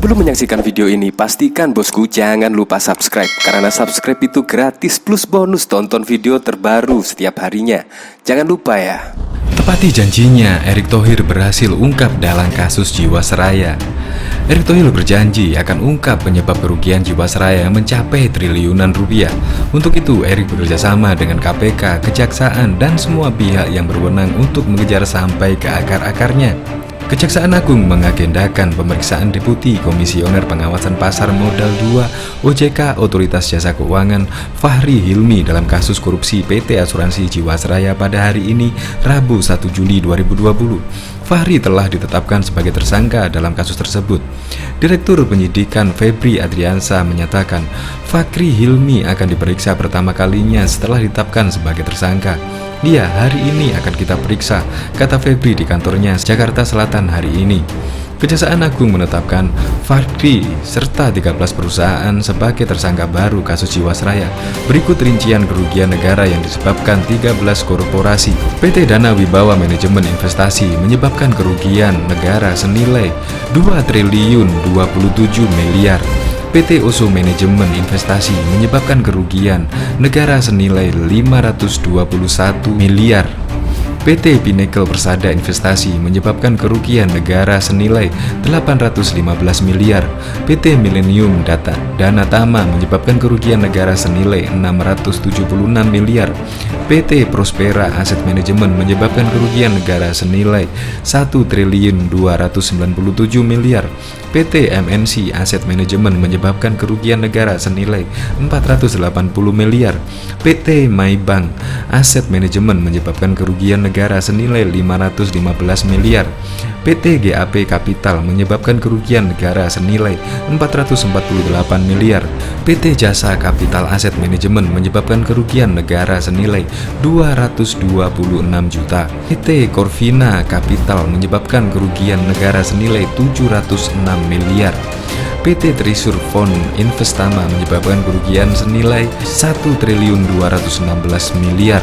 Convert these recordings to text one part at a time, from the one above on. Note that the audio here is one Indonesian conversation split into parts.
Sebelum menyaksikan video ini, pastikan bosku jangan lupa subscribe, karena subscribe itu gratis plus bonus tonton video terbaru setiap harinya. Jangan lupa ya. Tepati janjinya, Erick Thohir berhasil ungkap dalam kasus Jiwasraya. Erick Thohir berjanji akan ungkap penyebab kerugian Jiwasraya yang mencapai triliunan rupiah. Untuk itu, Erick bekerjasama dengan KPK, Kejaksaan, dan semua pihak yang berwenang untuk mengejar sampai ke akar-akarnya. Kejaksaan Agung mengagendakan pemeriksaan Deputi Komisioner Pengawasan Pasar Modal II OJK Otoritas Jasa Keuangan Fahri Hilmi dalam kasus korupsi PT Asuransi Jiwasraya pada hari ini, Rabu 1 Juli 2020. Fahri telah ditetapkan sebagai tersangka dalam kasus tersebut. Direktur Penyidikan Febri Adriansa menyatakan Fahri Hilmi akan diperiksa pertama kalinya setelah ditetapkan sebagai tersangka. Dia hari ini akan kita periksa, kata Febri di kantornya Jakarta Selatan hari ini. Kejaksaan Agung menetapkan Fahri serta 13 perusahaan sebagai tersangka baru kasus Jiwasraya. Berikut rincian kerugian negara yang disebabkan 13 korporasi. PT Dana Wibawa Manajemen Investasi menyebabkan kerugian negara senilai 2 triliun 27 miliar. PT Oso Manajemen Investasi menyebabkan kerugian negara senilai 521 miliar. PT Pinnacle Persada Investasi menyebabkan kerugian negara senilai 815 miliar. PT Millennium Dana Tama menyebabkan kerugian negara senilai 676 miliar. PT Prospera Asset Management menyebabkan kerugian negara senilai 1 triliun 297 miliar. PT MNC Asset Management menyebabkan kerugian negara senilai 480 miliar. PT Maybank Asset Management menyebabkan kerugian negara senilai 515 miliar. PT GAP Capital menyebabkan kerugian negara senilai 448 miliar. PT Jasa Capital Asset Management menyebabkan kerugian negara senilai 226 juta. PT Corvina Capital menyebabkan kerugian negara senilai 706 miliar. PT Trisur Fund Investama menyebabkan kerugian senilai 1 triliun 216 miliar.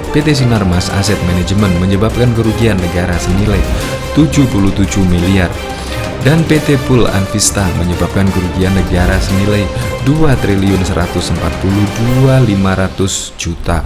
PT Sinarmas Asset Management menyebabkan kerugian negara senilai 77 miliar. Dan PT Pool Anvista menyebabkan kerugian negara senilai 2 triliun 142 500 juta.